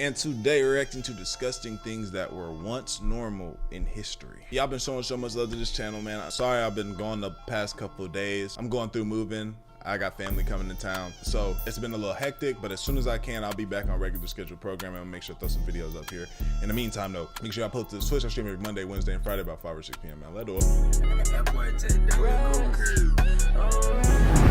And today we're reacting to disgusting things that were once normal in history. Y'all been showing so much love to this channel, man. I'm sorry I've been gone the past couple of days. I'm going through moving. I got family coming to town, so it's been a little hectic, but as soon as I can, I'll be back on regular scheduled programming. I'll make sure to throw some videos up here. In the meantime, though, make sure I post to the Twitch. I stream every Monday, Wednesday, and Friday about 5 or 6 p.m. Man, let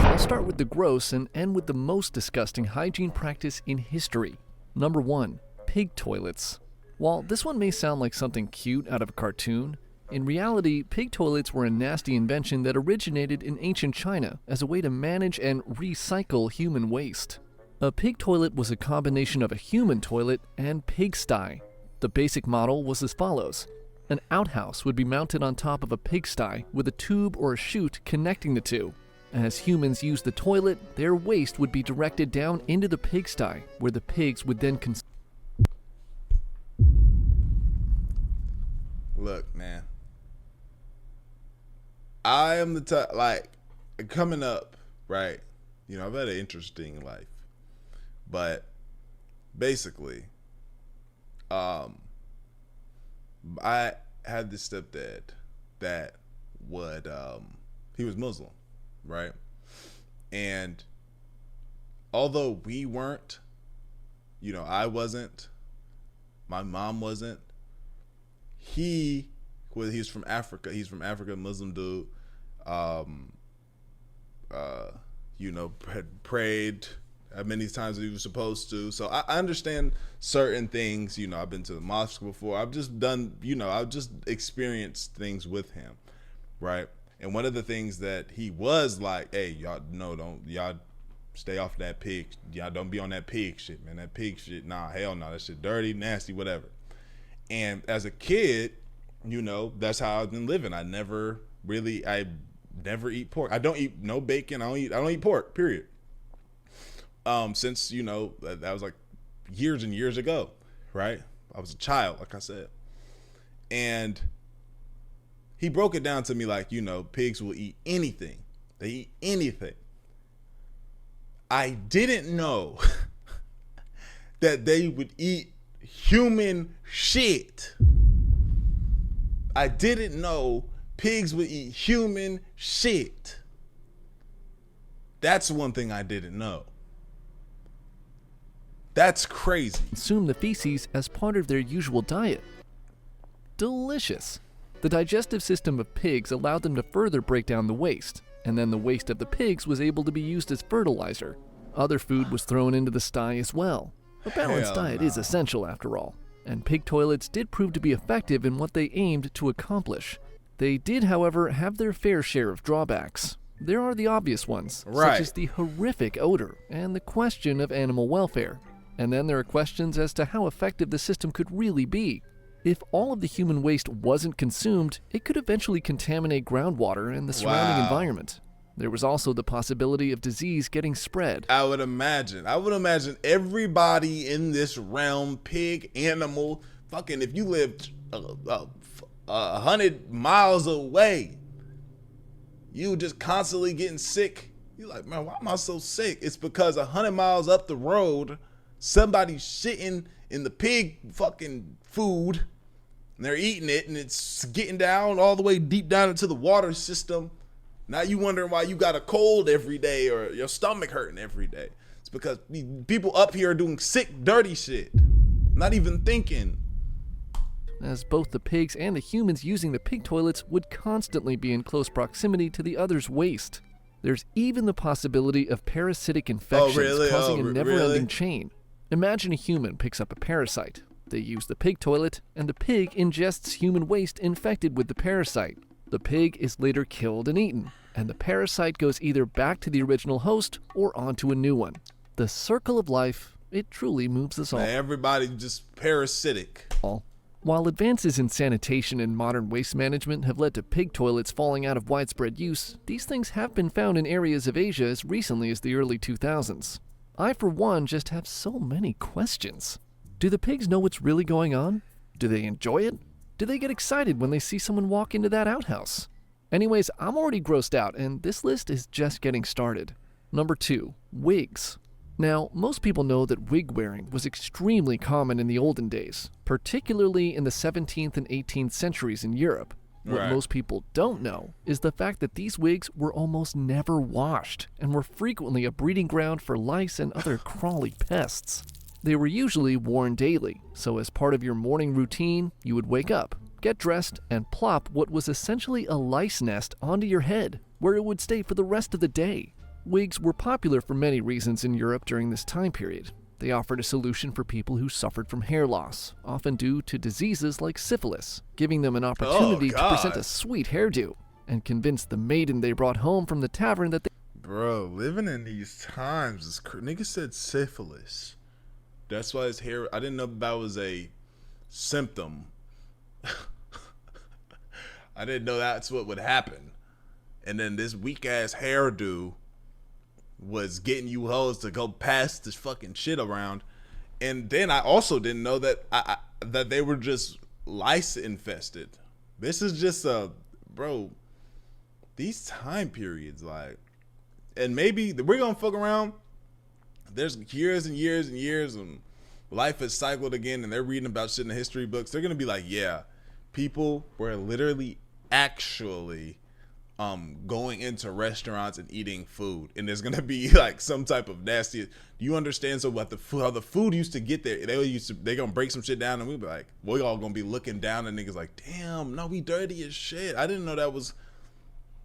I'll start with the gross and end with the most disgusting hygiene practice in history. Number 1. Pig toilets. While this one may sound like something cute out of a cartoon, in reality, pig toilets were a nasty invention that originated in ancient China as a way to manage and recycle human waste. A pig toilet was a combination of a human toilet and pigsty. The basic model was as follows. An outhouse would be mounted on top of a pigsty with a tube or a chute connecting the two. As humans used the toilet, their waste would be directed down into the pigsty, where the pigs would then Look, man. I am the type, like, coming up, right? You know, I've had an interesting life. But basically, I had this stepdad that would, he was Muslim, right? And although we weren't, you know, I wasn't, my mom wasn't, he's from Africa. He's from Africa, Muslim dude. You know, prayed as many times as he was supposed to. So I understand certain things. You know, I've been to the mosque before. I've just done, you know, I've just experienced things with him, right? And one of the things that he was like, hey, y'all, no, don't, y'all stay off that pig. Y'all don't be on that pig shit, man. That pig shit, nah, hell no, that shit dirty, nasty, whatever. And as a kid, you know, that's how I've been living. I never eat pork. I don't eat no bacon. I don't eat pork, period. Since, you know, that was like years and years ago, right? I was a child, like I said. And he broke it down to me like, you know, pigs will eat anything. They eat anything. I didn't know that they would eat human shit. I didn't know pigs would eat human shit. That's one thing I didn't know. That's crazy. Consume the feces as part of their usual diet. Delicious. The digestive system of pigs allowed them to further break down the waste, and then the waste of the pigs was able to be used as fertilizer. Other food was thrown into the sty as well. A balanced diet is essential after all, and pig toilets did prove to be effective in what they aimed to accomplish. They did, however, have their fair share of drawbacks. There are the obvious ones, such as the horrific odor and the question of animal welfare. And then there are questions as to how effective the system could really be. If all of the human waste wasn't consumed, it could eventually contaminate groundwater and the surrounding environment. There was also the possibility of disease getting spread. I would imagine everybody in this realm, pig, animal, fucking, if you lived 100 miles away, you just constantly getting sick. You're like, man, why am I so sick? It's because 100 miles up the road, somebody's shitting in the pig fucking food, and they're eating it, and it's getting down all the way deep down into the water system. Now you wondering why you got a cold every day or your stomach hurting every day. It's because people up here are doing sick, dirty shit. Not even thinking. As both the pigs and the humans using the pig toilets would constantly be in close proximity to the other's waste. There's even the possibility of parasitic infections causing a never-ending chain. Imagine a human picks up a parasite. They use the pig toilet, and the pig ingests human waste infected with the parasite. The pig is later killed and eaten, and the parasite goes either back to the original host or onto a new one. The circle of life, it truly moves us all. Everybody just parasitic. While advances in sanitation and modern waste management have led to pig toilets falling out of widespread use, these things have been found in areas of Asia as recently as the early 2000s. I, for one, just have so many questions. Do the pigs know what's really going on? Do they enjoy it? Do they get excited when they see someone walk into that outhouse? Anyways, I'm already grossed out, and this list is just getting started. Number 2. Wigs. Now, most people know that wig wearing was extremely common in the olden days, particularly in the 17th and 18th centuries in Europe. What Right. most people don't know is the fact that these wigs were almost never washed and were frequently a breeding ground for lice and other crawly pests. They were usually worn daily, so as part of your morning routine, you would wake up, get dressed, and plop what was essentially a lice nest onto your head, where it would stay for the rest of the day. Wigs were popular for many reasons in Europe during this time period. They offered a solution for people who suffered from hair loss, often due to diseases like syphilis, giving them an opportunity to present a sweet hairdo, and convince the maiden they brought home from the tavern that they... Bro, living in these times is nigga said syphilis. That's why his hair. I didn't know that was a symptom. I didn't know that's what would happen. And then this weak ass hairdo was getting you hoes to go pass this fucking shit around. And then I also didn't know that that they were just lice infested. This is just bro, these time periods, like, and maybe we're gonna fuck around. There's years and years and years and life has cycled again and they're reading about shit in the history books. They're gonna be like, yeah, people were literally actually going into restaurants and eating food, and there's gonna be like some type of nasty. Do you understand? So what how the food used to get there? They gonna break some shit down, and we be like, we all gonna be looking down, and niggas like, damn, no, we dirty as shit. I didn't know that was.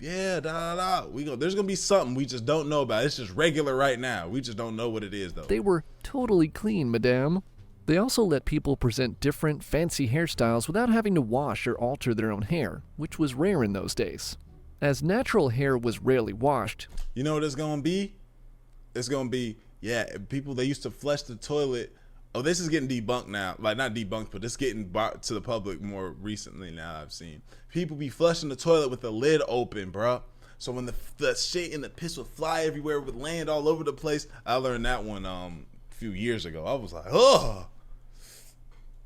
Yeah, there's gonna be something we just don't know about. It's just regular right now. We just don't know what it is though. They were totally clean, madame. They also let people present different, fancy hairstyles without having to wash or alter their own hair, which was rare in those days. As natural hair was rarely washed. You know what it's gonna be? It's gonna be, yeah, people, they used to flush the toilet. Oh, this is getting debunked now. Like, not debunked, but it's getting brought to the public more recently now, I've seen. People be flushing the toilet with the lid open, bro. So when the shit and the piss would fly everywhere, would land all over the place. I learned that one a few years ago. I was like, oh.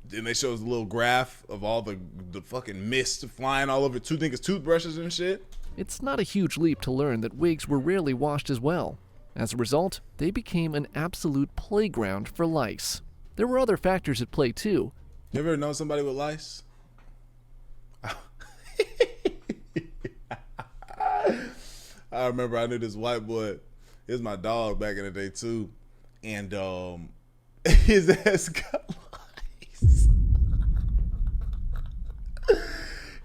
Then they showed a little graph of all the fucking mist flying all over two niggas' toothbrushes and shit. It's not a huge leap to learn that wigs were rarely washed as well. As a result, they became an absolute playground for lice. There were other factors at play too. You ever know somebody with lice? I remember I knew this white boy. It was my dog back in the day too, and his ass got lice.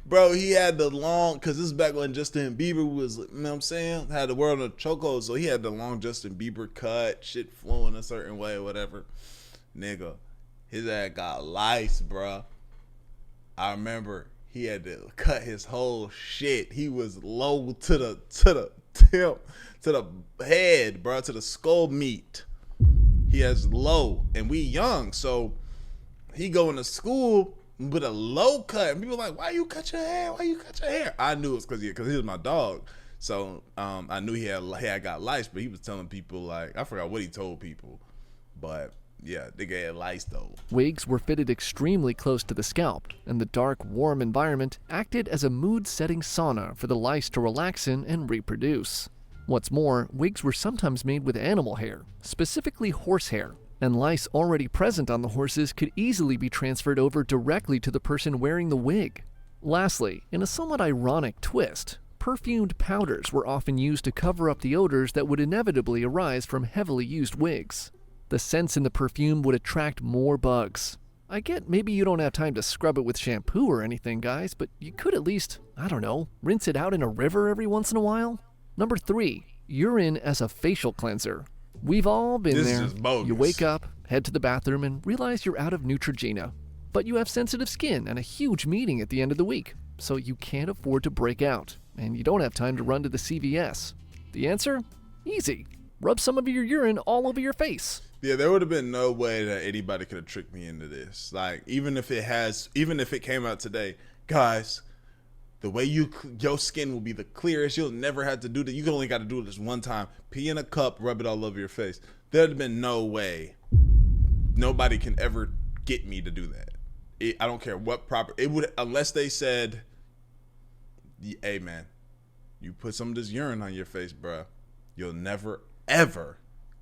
Bro, he had the long, because this is back when Justin Bieber was, you know what I'm saying, had the world on a chokehold, so he had the long Justin Bieber cut, shit flowing a certain way, whatever. Nigga, his ass got lice, bro. I remember he had to cut his whole shit. He was low to the tip, to the head, bro, to the skull meat. He has low, and we young, so he going to school with a low cut, and people like, why you cut your hair? Why you cut your hair? I knew it's because he was my dog. So I knew he had got lice, but he was telling people, like, I forgot what he told people, but yeah, they had lice though. Wigs were fitted extremely close to the scalp, and the dark, warm environment acted as a mood-setting sauna for the lice to relax in and reproduce. What's more, wigs were sometimes made with animal hair, specifically horsehair, and lice already present on the horses could easily be transferred over directly to the person wearing the wig. Lastly, in a somewhat ironic twist, perfumed powders were often used to cover up the odors that would inevitably arise from heavily used wigs. The scents in the perfume would attract more bugs. I get maybe you don't have time to scrub it with shampoo or anything, guys, but you could at least, I don't know, rinse it out in a river every once in a while. Number 3, urine as a facial cleanser. We've all been there. Is bogus. You wake up, head to the bathroom, and realize you're out of Neutrogena. But you have sensitive skin and a huge meeting at the end of the week, so you can't afford to break out, and you don't have time to run to the CVS. The answer? Easy. Rub some of your urine all over your face. Yeah, there would have been no way that anybody could have tricked me into this. Like, even if it came out today, guys, the way your skin will be the clearest, you'll never have to do that. You only got to do it this one time. Pee in a cup, rub it all over your face. There'd have been no way. Nobody can ever get me to do that. I don't care what it would, unless they said, hey man, you put some of this urine on your face, bruh. You'll never, ever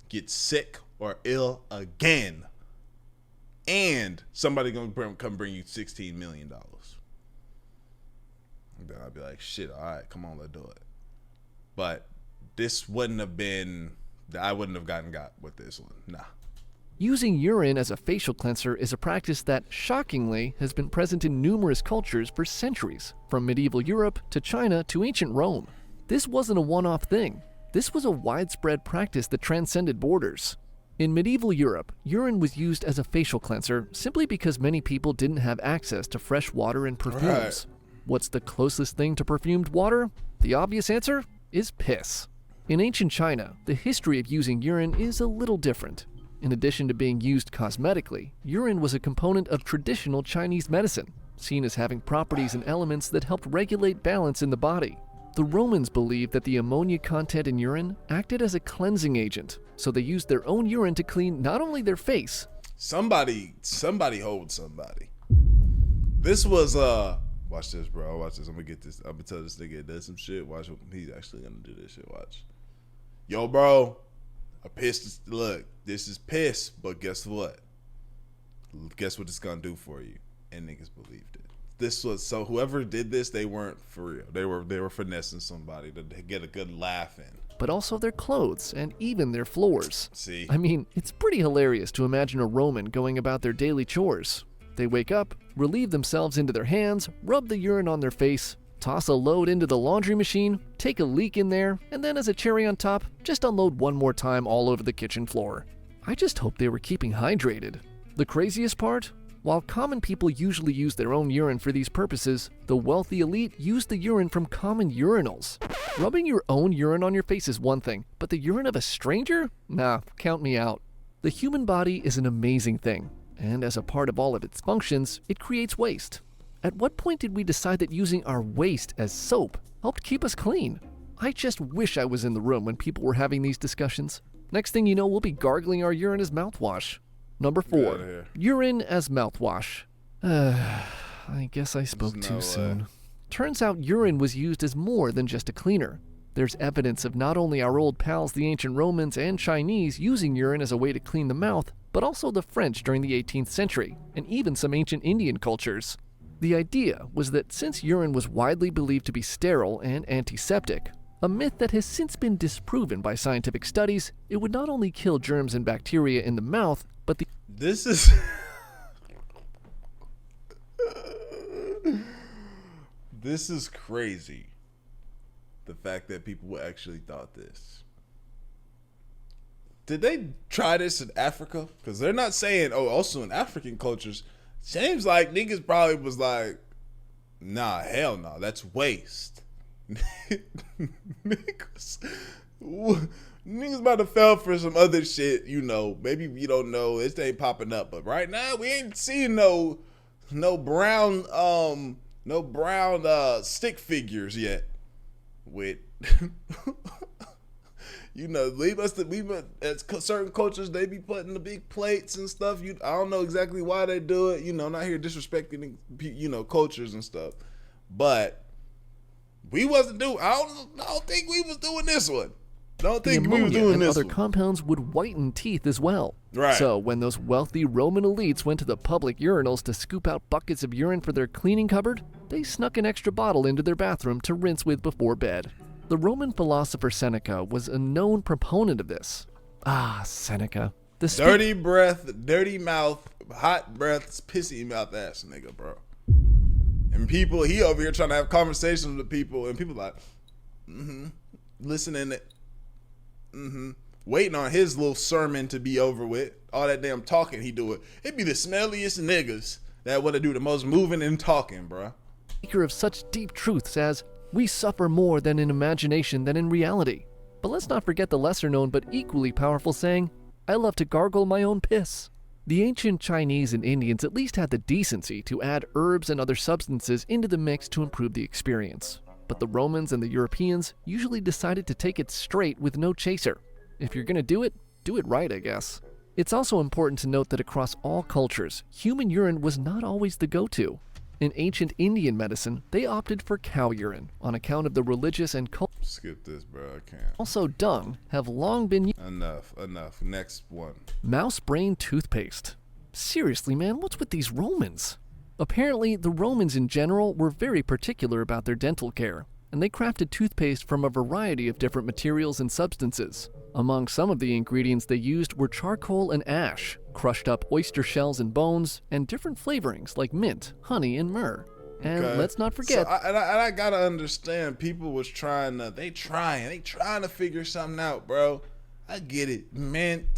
get sick or ill again. And somebody gonna come bring you $16 million. Then I'd be like, shit, all right, come on, let's do it. But this wouldn't have been, I wouldn't have got with this one. Nah. Using urine as a facial cleanser is a practice that, shockingly, has been present in numerous cultures for centuries, from medieval Europe to China to ancient Rome. This wasn't a one-off thing. This was a widespread practice that transcended borders. In medieval Europe, urine was used as a facial cleanser simply because many people didn't have access to fresh water and perfumes. Right. What's the closest thing to perfumed water? The obvious answer is piss. In ancient China, the history of using urine is a little different. In addition to being used cosmetically, urine was a component of traditional Chinese medicine, seen as having properties and elements that helped regulate balance in the body. The Romans believed that the ammonia content in urine acted as a cleansing agent, so they used their own urine to clean not only their face. Somebody hold somebody. This was watch this, bro. Watch this. I'm gonna tell this nigga does some shit. Watch, he's actually gonna do this shit. Watch. Yo, bro. Look, this is piss, but guess what? Guess what it's gonna do for you? And niggas believed it. So whoever did this, they weren't for real. They were finessing somebody to get a good laugh in. But also their clothes and even their floors. See? I mean, it's pretty hilarious to imagine a Roman going about their daily chores. They wake up, relieve themselves into their hands, rub the urine on their face, toss a load into the laundry machine, take a leak in there, and then as a cherry on top, just unload one more time all over the kitchen floor. I just hope they were keeping hydrated. The craziest part? While common people usually use their own urine for these purposes, the wealthy elite use the urine from common urinals. Rubbing your own urine on your face is one thing, but the urine of a stranger? Nah, count me out. The human body is an amazing thing, and as a part of all of its functions, it creates waste. At what point did we decide that using our waste as soap helped keep us clean? I just wish I was in the room when people were having these discussions. Next thing you know, we'll be gargling our urine as mouthwash. Number 4, urine as mouthwash. I guess I spoke too soon. Turns out urine was used as more than just a cleaner. There's evidence of not only our old pals the ancient Romans and Chinese using urine as a way to clean the mouth, but also the French during the 18th century, and even some ancient Indian cultures. The idea was that since urine was widely believed to be sterile and antiseptic, a myth that has since been disproven by scientific studies, it would not only kill germs and bacteria in the mouth, but This is this is crazy. The fact that people actually thought this. Did they try this in Africa? Because they're not saying, also in African cultures. Seems like niggas probably was like, nah, hell no, that's waste. Niggas about to fell for some other shit, maybe you don't know, this ain't popping up, but right now we ain't seeing no brown stick figures yet with at certain cultures they be putting the big plates and stuff. I don't know exactly why they do it, not here disrespecting cultures and stuff, but we wasn't doing. I don't think we was doing this one. Don't think we was doing this. Other compounds would whiten teeth as well. Right. So when those wealthy Roman elites went to the public urinals to scoop out buckets of urine for their cleaning cupboard, they snuck an extra bottle into their bathroom to rinse with before bed. The Roman philosopher Seneca was a known proponent of this. Seneca. Dirty breath, dirty mouth, hot breath, pissy mouth ass nigga, bro. And people, he over here trying to have conversations with people, and people like, listening, waiting on his little sermon to be over with. All that damn talking he do it. It be the smelliest niggas that want to do the most moving and talking, bro. Speaker of such deep truths as, we suffer more than in imagination than in reality. But let's not forget the lesser known but equally powerful saying, I love to gargle my own piss. The ancient Chinese and Indians at least had the decency to add herbs and other substances into the mix to improve the experience. But the Romans and the Europeans usually decided to take it straight with no chaser. If you're gonna do it right, I guess. It's also important to note that across all cultures, human urine was not always the go-to. In ancient Indian medicine, they opted for cow urine on account of the religious and cultural. Skip this, bro. I can't. Also, dung have long been Enough. Next one. mouse brain toothpaste. Seriously, man, what's with these Romans? Apparently, the Romans in general were very particular about their dental care, and they crafted toothpaste from a variety of different materials and substances. Among some of the ingredients they used were charcoal and ash, crushed up oyster shells and bones, and different flavorings like mint, honey, and myrrh. And let's not forget. So I gotta understand. People was trying to figure something out, bro. I get it, man.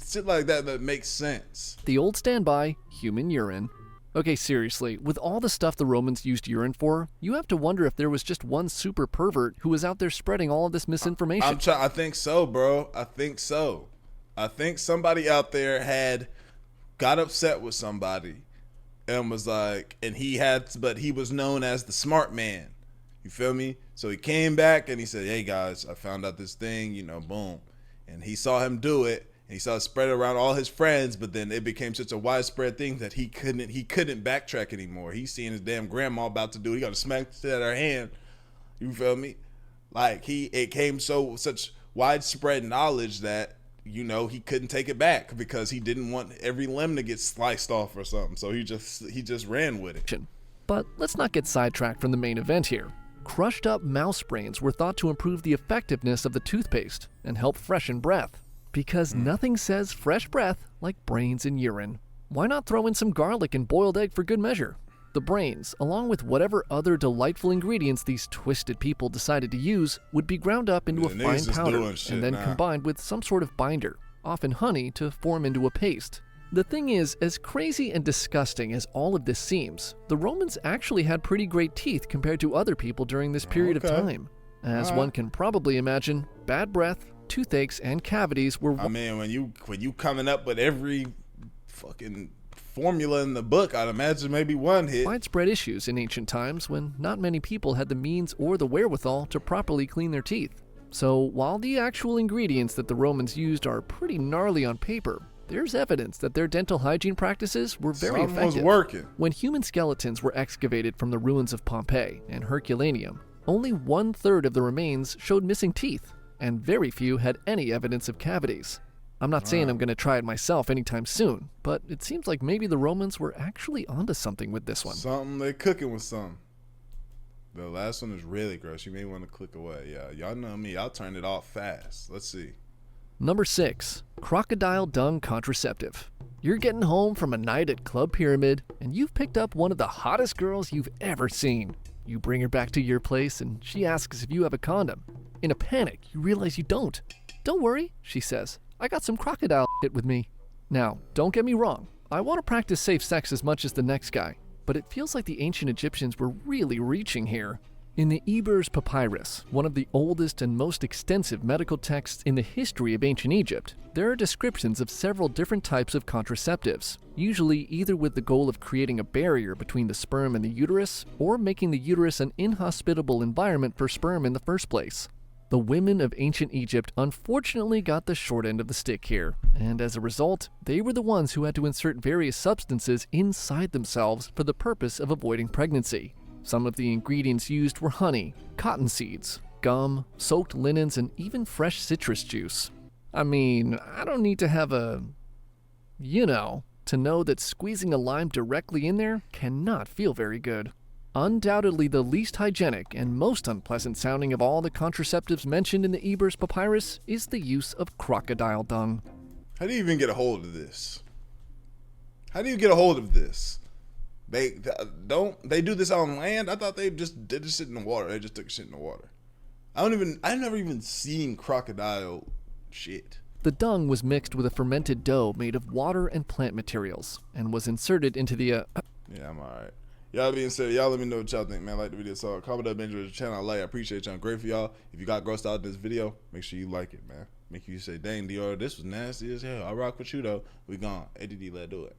Shit like that makes sense. The old standby, human urine. Okay, seriously, with all the stuff the Romans used urine for, you have to wonder if there was just one super pervert who was out there spreading all of this misinformation. I think so, bro. I think so. I think somebody out there got upset with somebody and was like, but he was known as the smart man. You feel me? So he came back and he said, hey guys, I found out this thing, boom. And he saw him do it. And he saw it spread around all his friends, but then it became such a widespread thing that he couldn't backtrack anymore. He's seeing his damn grandma about to do it. He got to smack it at her hand. You feel me? Like it came such widespread knowledge that, he couldn't take it back because he didn't want every limb to get sliced off or something. So he just ran with it. But let's not get sidetracked from the main event here. Crushed up mouse brains were thought to improve the effectiveness of the toothpaste and help freshen breath. Because nothing says fresh breath like brains and urine. Why not throw in some garlic and boiled egg for good measure? The brains, along with whatever other delightful ingredients these twisted people decided to use, would be ground up into a fine powder and then combined with some sort of binder, often honey, to form into a paste. The thing is, as crazy and disgusting as all of this seems, the Romans actually had pretty great teeth compared to other people during this period of time. As one can probably imagine, bad breath, toothaches, and cavities were. I mean, when you coming up with every fucking formula in the book, I'd imagine maybe one hit. Widespread issues in ancient times when not many people had the means or the wherewithal to properly clean their teeth. So while the actual ingredients that the Romans used are pretty gnarly on paper, there's evidence that their dental hygiene practices were very effective. Was working. When human skeletons were excavated from the ruins of Pompeii and Herculaneum, only 1/3 of the remains showed missing teeth, and very few had any evidence of cavities. I'm not saying I'm going to try it myself anytime soon, but it seems like maybe the Romans were actually onto something with this one. They cooking with something. The last one is really gross. You may want to click away. Yeah, y'all know me. I'll turn it off fast. Let's see. Number 6, Crocodile Dung Contraceptive. You're getting home from a night at Club Pyramid, and you've picked up one of the hottest girls you've ever seen. You bring her back to your place, and she asks if you have a condom. In a panic, you realize you don't. Don't worry, she says. I got some crocodile shit with me. Now, don't get me wrong. I want to practice safe sex as much as the next guy, but it feels like the ancient Egyptians were really reaching here. In the Ebers Papyrus, one of the oldest and most extensive medical texts in the history of ancient Egypt, there are descriptions of several different types of contraceptives, usually either with the goal of creating a barrier between the sperm and the uterus, or making the uterus an inhospitable environment for sperm in the first place. The women of ancient Egypt unfortunately got the short end of the stick here, and as a result, they were the ones who had to insert various substances inside themselves for the purpose of avoiding pregnancy. Some of the ingredients used were honey, cotton seeds, gum, soaked linens, and even fresh citrus juice. I mean, I don't need to have to know that squeezing a lime directly in there cannot feel very good. Undoubtedly the least hygienic and most unpleasant sounding of all the contraceptives mentioned in the Ebers Papyrus is the use of crocodile dung. How do you even get a hold of this? How do you get a hold of this? They do this on land? I thought they just did this shit in the water. They just took shit in the water. I've never even seen crocodile shit. The dung was mixed with a fermented dough made of water and plant materials and was inserted into the Yeah, I'm alright. Y'all being said, y'all let me know what y'all think, man. Like the video, so comment up, enjoy the channel. I appreciate y'all. I'm grateful for y'all. If you got grossed out in this video, make sure you like it, man. Make sure you say, dang, Dior, this was nasty as hell. I rock with you though. We gone. ADD, let's do it.